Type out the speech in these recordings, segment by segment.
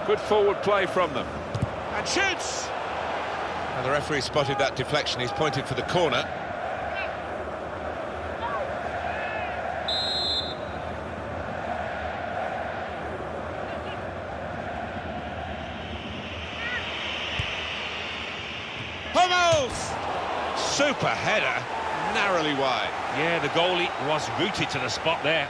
Good forward play from them. And shoots! And the referee spotted that deflection. He's pointed for the corner. Hummels! Super header, narrowly wide. Yeah, the goalie was rooted to the spot there.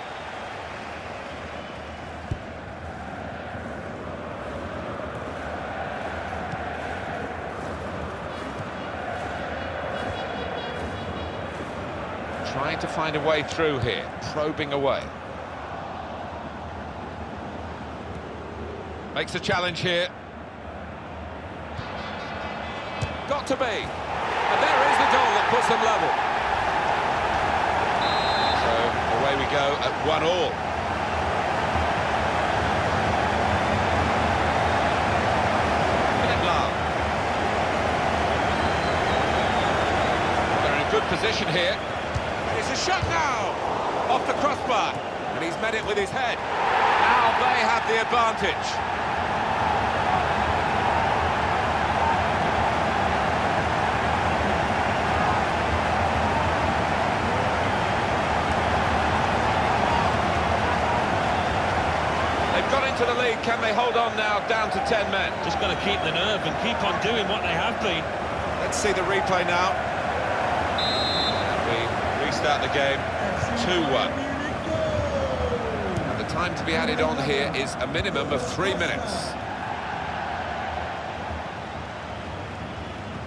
Trying to find a way through here, probing away. Makes a challenge here. Got to be. And there is the goal that puts them level. So away we go at 1-1. They're in a good position here. It's a shot now, off the crossbar, and he's met it with his head. Now they have the advantage. They've got into the lead. Can they hold on now, down to 10 men? Just got to keep the nerve and keep on doing what they have been. Let's see the replay now. Restart the game, 2-1. And the time to be added on here is a minimum of 3 minutes.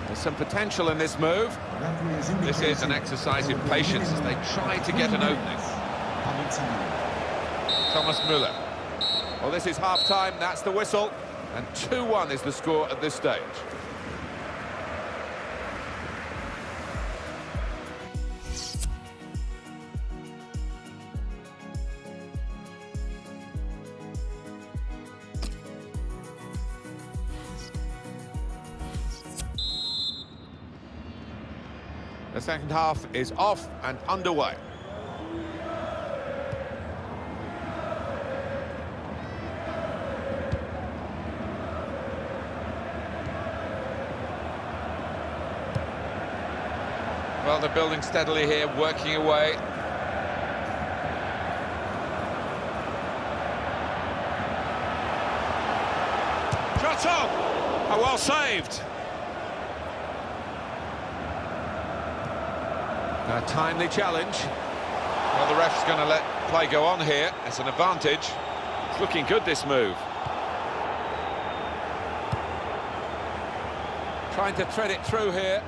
There's some potential in this move. This is an exercise in patience as they try to get an opening. Thomas Müller. Well, this is half-time, that's the whistle. And 2-1 is the score at this stage. The second half is off and underway. Well, they're building steadily here, working away. Shot on! Oh, well saved. A timely challenge. Well, the ref's going to let play go on here. It's an advantage. It's looking good, this move. Trying to thread it through here.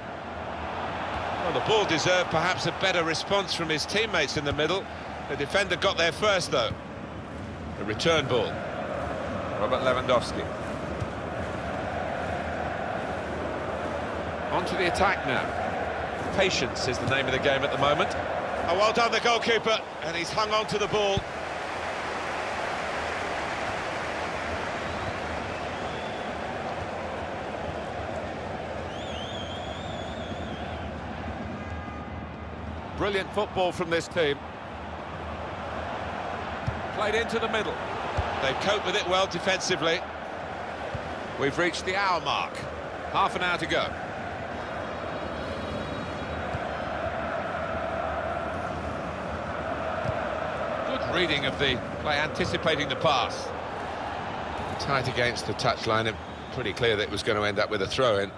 Well, the ball deserved perhaps a better response from his teammates in the middle. The defender got there first, though. The return ball. Robert Lewandowski. On to the attack now. Patience is the name of the game at the moment. Oh, well done, the goalkeeper, and he's hung on to the ball. Brilliant football from this team. Played into the middle. They've coped with it well defensively. We've reached the hour mark. Half an hour to go. Reading of the play, anticipating the pass. Tight against the touchline, and pretty clear that it was going to end up with a throw-in.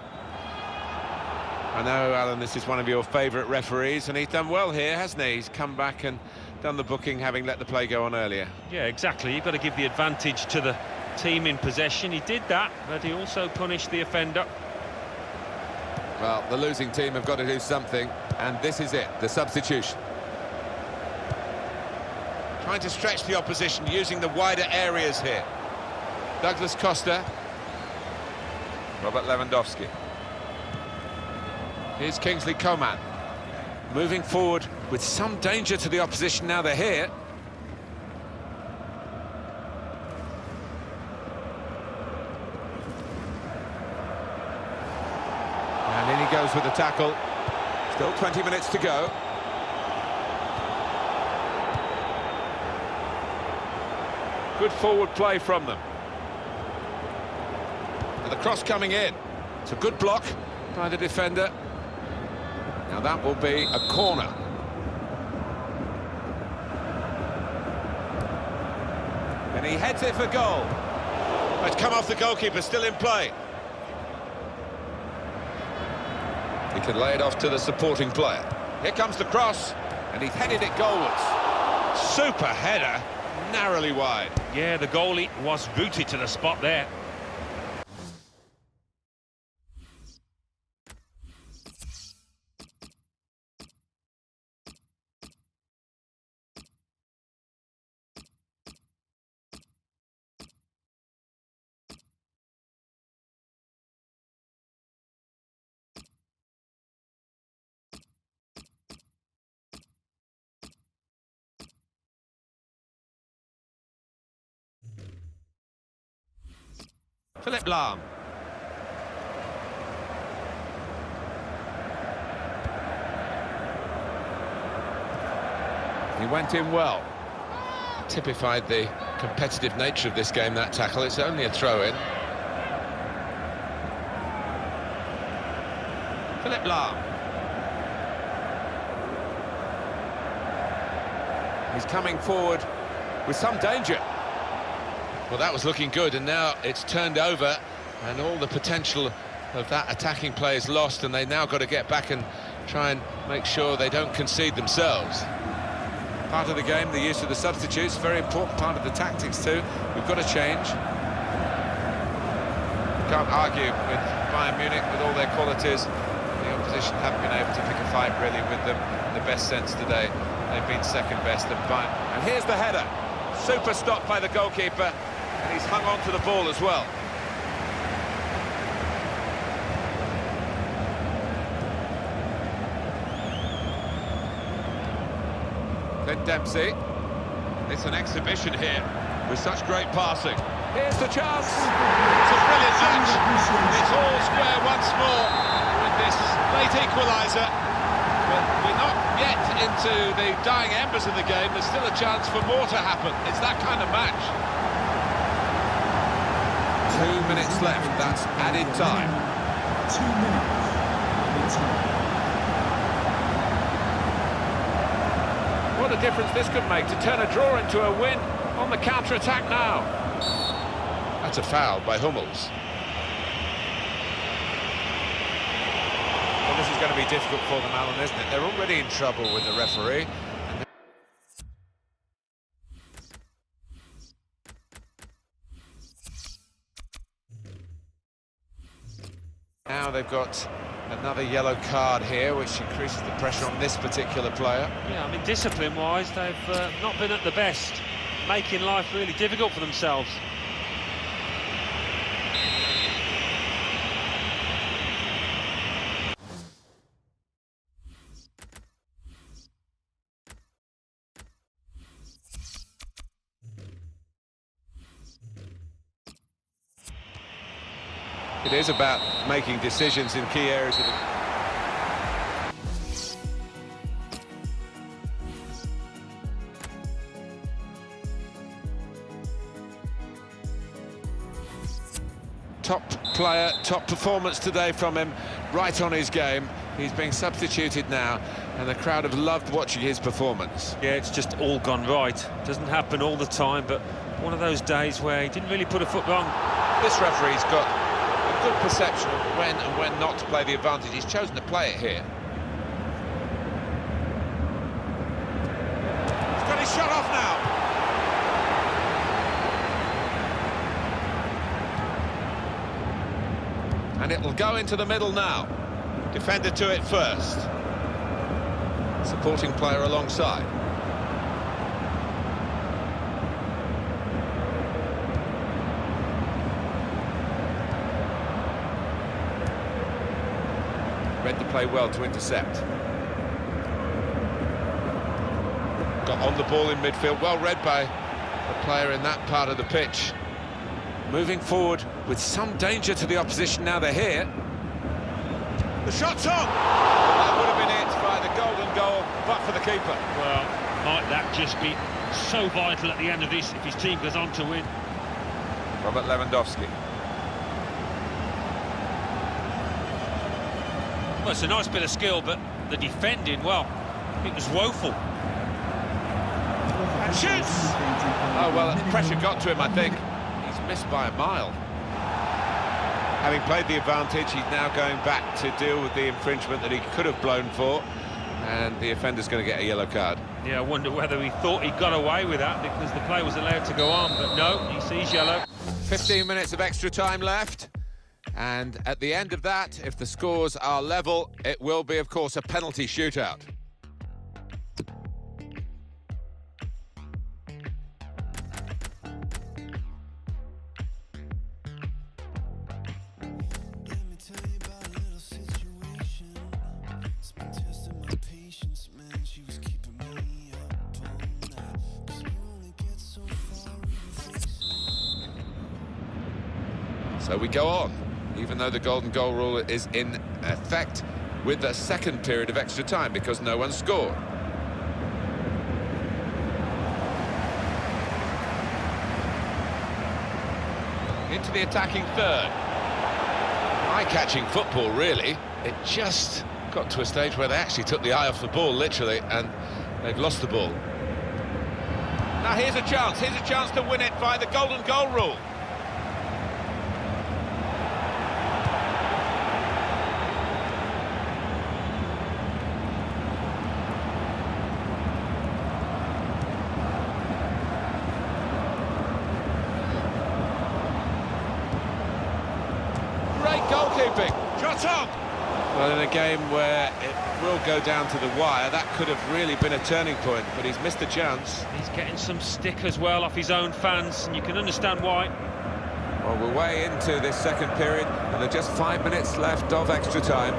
I know, Alan, this is one of your favourite referees, and he's done well here, hasn't he? He's come back and done the booking, having let the play go on earlier. Yeah, exactly. You've got to give the advantage to the team in possession. He did that, but he also punished the offender. Well, the losing team have got to do something, and this is it, the substitution. Trying to stretch the opposition, using the wider areas here. Douglas Costa. Robert Lewandowski. Here's Kingsley Coman. Moving forward with some danger to the opposition now they're here. And in he goes with the tackle. Still 20 minutes to go. Good forward play from them. the cross coming in. It's a good block by the defender. Now that will be a corner. And he heads it for goal. It's come off the goalkeeper, still in play. He can lay it off to the supporting player. Here comes the cross, and he's headed it goalwards. Super header, narrowly wide. Yeah, the goalie was rooted to the spot there. Philip Lahm. He went in well. Typified the competitive nature of this game, that tackle. It's only a throw-in. Philip Lahm. He's coming forward with some danger. Well, that was looking good, and now it's turned over, and all the potential of that attacking play is lost, and they now got to get back and try and make sure they don't concede themselves. Part of the game, the use of the substitutes, very important part of the tactics too. We've got to change. Can't argue with Bayern Munich with all their qualities. The opposition haven't been able to pick a fight really with them in the best sense today. They've been second best at Bayern. And here's the header. Super stop by the goalkeeper. And he's hung on to the ball as well. Then Dempsey. It's an exhibition here with such great passing. Here's the chance. It's a brilliant match. It's all square once more with this late equaliser. But we're not yet into the dying embers of the game. There's still a chance for more to happen. It's that kind of match. 2 minutes left, that's added time. 2 minutes. What a difference this could make to turn a draw into a win on the counter-attack now. That's a foul by Hummels. Well, this is going to be difficult for them, Alan, isn't it? They're already in trouble with the referee. Now they've got another yellow card here, which increases the pressure on this particular player. Yeah, I mean, discipline-wise, they've not been at the best, making life really difficult for themselves. It is about making decisions in key areas of the... Top player, top performance today from him, right on his game. He's being substituted now, and the crowd have loved watching his performance. Yeah, it's just all gone right. Doesn't happen all the time, but one of those days where he didn't really put a foot wrong. This referee's got a good perception of when and when not to play the advantage. He's chosen to play it here. He's got his shot off now. And it'll go into the middle now. Defender to it first. Supporting player alongside. Read the play well to intercept. Got on the ball in midfield, well read by the player in that part of the pitch. Moving forward with some danger to the opposition now they're here. The shot's on! That would have been it by the golden goal, but for the keeper. Well, might that just be so vital at the end of this if his team goes on to win? Robert Lewandowski. Well, it's a nice bit of skill, but the defending, well, it was woeful. And shoots! Oh, well, pressure got to him, I think. He's missed by a mile. Having played the advantage, he's now going back to deal with the infringement that he could have blown for, and the offender's going to get a yellow card. Yeah, I wonder whether he thought he got away with that because the play was allowed to go on, but no, he sees yellow. 15 minutes of extra time left, and at the end of that, if the scores are level, it will be, of course, a penalty shootout. So we go on, even though the golden goal rule is in effect with the second period of extra time because no one scored. Into the attacking third. Eye-catching football, really. It just got to a stage where they actually took the eye off the ball, literally, and they've lost the ball. Now here's a chance to win it by the golden goal rule. Goalkeeping, shot on! Well, in a game where it will go down to the wire, that could have really been a turning point, but he's missed a chance. He's getting some stick as well off his own fans, and you can understand why. Well, we're way into this second period, and there are just 5 minutes left of extra time.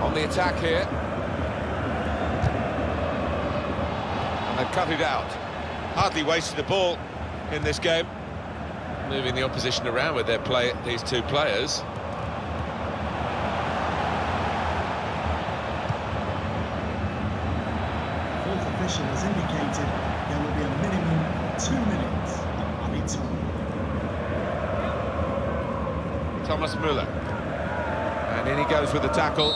On the attack here. And they've cut it out. Hardly wasted the ball in this game. Moving the opposition around with their play, these two players. Fourth official has indicated there will be a minimum of 2 minutes of added time. Thomas Müller. And in he goes with the tackle.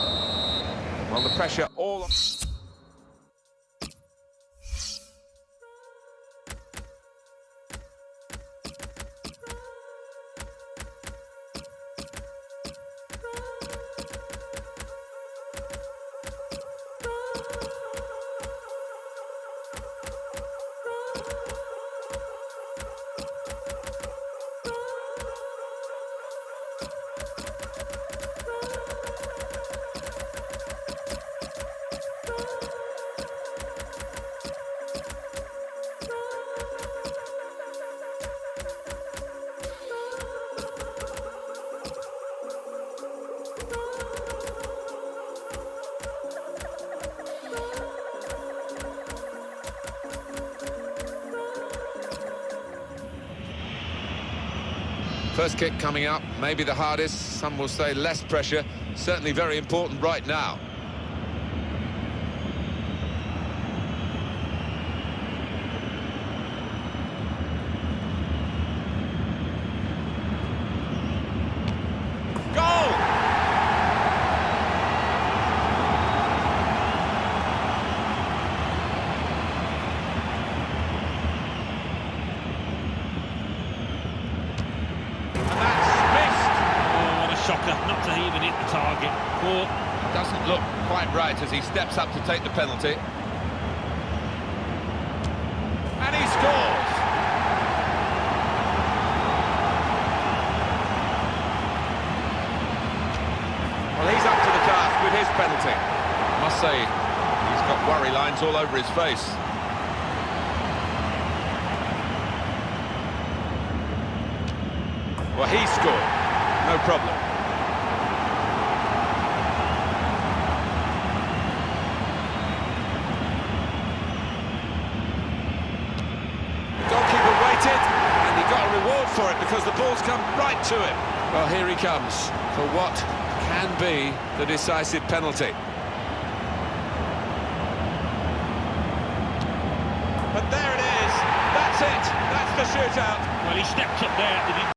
Well, the pressure all... First kick coming up, maybe the hardest, some will say less pressure, certainly very important right now. Goal! Shocker, not to even hit the target. Poor. Doesn't look quite right as he steps up to take the penalty. And he scores! Well, he's up to the task with his penalty. I must say, he's got worry lines all over his face. Well, he scored. No problem. And he got a reward for it because the ball's come right to him. Well, here he comes for what can be the decisive penalty. But there it is. That's it. That's the shootout. Well, he stepped up there.